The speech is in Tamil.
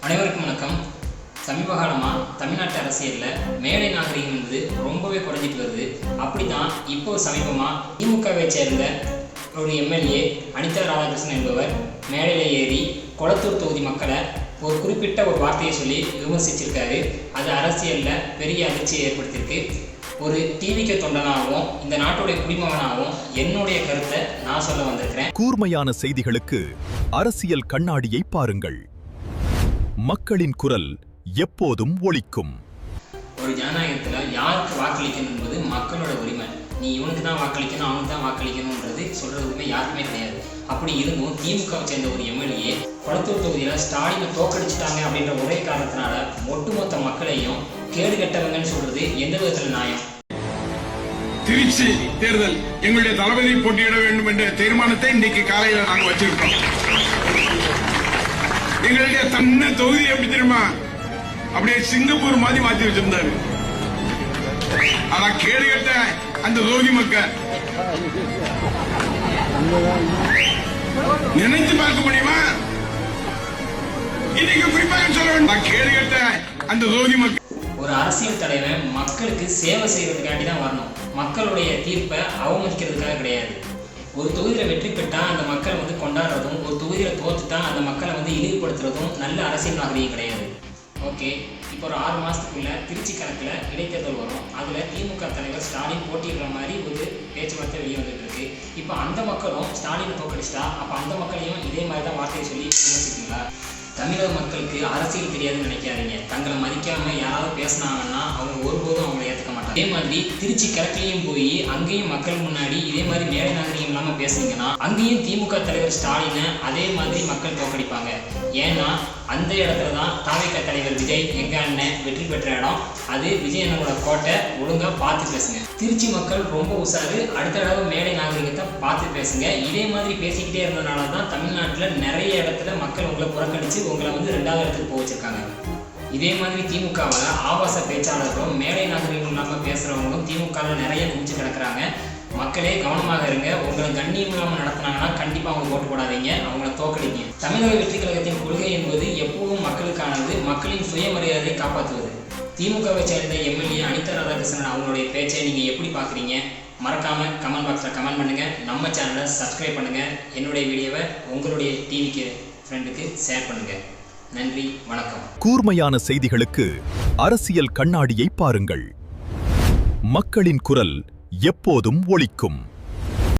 அனைவருக்கும் வணக்கம். சமீப காலமாக தமிழ்நாட்டு அரசியலில் மேடை நாகரிகம் என்பது ரொம்பவே குறைஞ்சிட்டு வருது. அப்படி தான் இப்போ சமீபமாக திமுகவை சேர்ந்த ஒரு எம்எல்ஏ அனிதா ராதாகிருஷ்ணன் என்பவர் மேடையில் ஏறி கொளத்தூர் தொகுதி மக்களை ஒரு குறிப்பிட்ட ஒரு வார்த்தையை சொல்லி விமர்சிச்சிருக்காரு. அது அரசியலில் பெரிய அதிர்ச்சியை ஏற்படுத்தியிருக்கு. ஒரு டிவிக்கு தொண்டனாகவும் இந்த நாட்டுடைய குடிமகனாகவும் என்னுடைய கருத்தை நான் சொல்ல வந்திருக்கிறேன். கூர்மையான செய்திகளுக்கு அரசியல் கண்ணாடியை பாருங்கள். மக்களின் குரல் எப்போதும் ஒலிக்கும். ஒரு ஜனநாயகத்தில் யாருக்கு வாக்களிக்கணும் என்பது மக்களோட உரிமை. நீ இவனுக்கு தான் வாக்களிக்கணும், அவனுக்கு தான் வாக்களிக்கணும்ன்றது சொல்கிற உரிமை யாருக்குமே கிடையாது. அப்படி இருந்தும் திமுகவை சேர்ந்த ஒரு எம்எல்ஏ கொளத்தூர் தொகுதியில் ஸ்டாலினை தோக்கடிச்சிட்டாங்க அப்படின்ற ஒரே காரணத்தினால ஒட்டுமொத்த மக்களையும் கேடு கெட்டவங்கன்னு சொல்றது எந்த விதத்தில் நியாயம்? திருச்சி தேர்தல் எங்களுடைய தளபதி போட்டியிட வேண்டும் என்ற தீர்மானத்தை இன்றைக்கு காலையில் நாங்கள் வச்சிருக்கோம். எங்களுடைய தன்ன தொகுதி எப்படி தெரியுமா, அப்படியே சிங்கப்பூர் மாதிரி மாற்றி வச்சிருந்தாரு. ஆனா கேடு கட்ட அந்த தொகுதி மக்கள் நினைத்து பார்க்க முடியுமா? இன்னைக்கு குறிப்பாக சொல்ல வேண்டும், கேடு கட்ட அந்த தொகுதி மக்கள். ஒரு அரசியல் தலைவன் மக்களுக்கு சேவை செய்வதற்காண்டி தான் வரணும். மக்களுடைய தீர்ப்பை அவமதிக்கிறதுக்காக கிடையாது. ஒரு தொகுதியில் வெற்றி பெற்றால் அந்த மக்களை கொண்டாடுறதும், ஒரு தொகுதியில் தோற்றுட்டா அந்த மக்களை இழிவுபடுத்துறதும் நல்ல அரசியல் நாகரிகம் கிடையாது. ஓகே, இப்போ ஒரு 6 மாதத்துக்குள்ள திருச்சி கணக்கில் இடைத்தேர்தல் வரும். அதில் திமுக தலைவர் ஸ்டாலின் போட்டிடுற மாதிரி ஒரு பேச்சுவார்த்தை வெளியே வந்துட்டு இருக்கு. இப்போ அந்த மக்களும் ஸ்டாலினை தோக்கடிச்சிட்டா அப்போ அந்த மக்களையும் இதே மாதிரி தான் வார்த்தையை சொல்லி விமர்சிப்பீங்களா? தமிழக மக்களுக்கு அரசியல் தெரியாதுன்னு நினைக்காதீங்க. தங்களை மதிக்காம யாராவது பேசினாங்கன்னா அவங்க ஒருபோதும் அவங்களை ஏற்றுக்க மாட்டாங்க. அதே மாதிரி திருச்சி கிழக்கிலையும் போய் அங்கேயும் மக்கள் முன்னாடி இதே மாதிரி மேடை நாகரிகம் இல்லாமல் பேசுனீங்கன்னா அங்கேயும் திமுக தலைவர் ஸ்டாலினை அதே மாதிரி மக்கள் தோக்கடிப்பாங்க. ஏன்னா அந்த இடத்துல தான் தாவேக தலைவர் விஜய் எங்க அண்ணன் வெற்றி பெற்ற இடம். அது விஜய் அண்ணனோட கோட்டை. ஒழுங்கா பார்த்து பேசுங்க. திருச்சி மக்கள் ரொம்ப உஷாரு. அடுத்த தடவை மேடை நாகரிகத்தை பார்த்து பேசுங்க. இதே மாதிரி பேசிக்கிட்டே இருந்ததுனால தான் தமிழ்நாட்டில் நிறைய இடத்துல மக்கள் உங்களை புறக்கணிச்சு உங்களை 2வது இடத்துக்கு போக வச்சிருக்காங்க. இதே மாதிரி திமுகவில் ஆபாச பேச்சாளர்களும் மேடை நாகரிகம் இல்லாமல் பேசுறவங்களும் திமுகவில் நிறைய குமிச்சு கிடக்குறாங்க. மக்களே கவனமாக இருங்க. உங்களை கண்ணியம் இல்லாமல் நடத்தினாங்கன்னா கண்டிப்பாக அவங்க ஓட்டு போடாதீங்க, அவங்கள தோக்கடிங்க. தமிழக வெற்றி கழகத்தின் கொள்கை என்பது எப்பவும் மக்களுக்கானது, மக்களின் சுயமரியாதையை காப்பாற்றுவது. திமுகவை சேர்ந்த எம்எல்ஏ அனிதா ராதாகிருஷ்ணன் அவங்களுடைய பேச்சை நீங்கள் எப்படி பார்க்குறீங்க? மறக்காமல் கமெண்ட் பாக்ஸில் கமெண்ட் பண்ணுங்கள். நம்ம சேனலை சப்ஸ்கிரைப் பண்ணுங்கள். என்னுடைய வீடியோவை உங்களுடைய டிவிக்கு ஃப்ரெண்டுக்கு ஷேர் பண்ணுங்கள். நன்றி, வணக்கம். கூர்மையான செய்திகளுக்கு அரசியல் கண்ணாடியை பாருங்கள். மக்களின் குரல் எப்போதும் ஒலிக்கும்.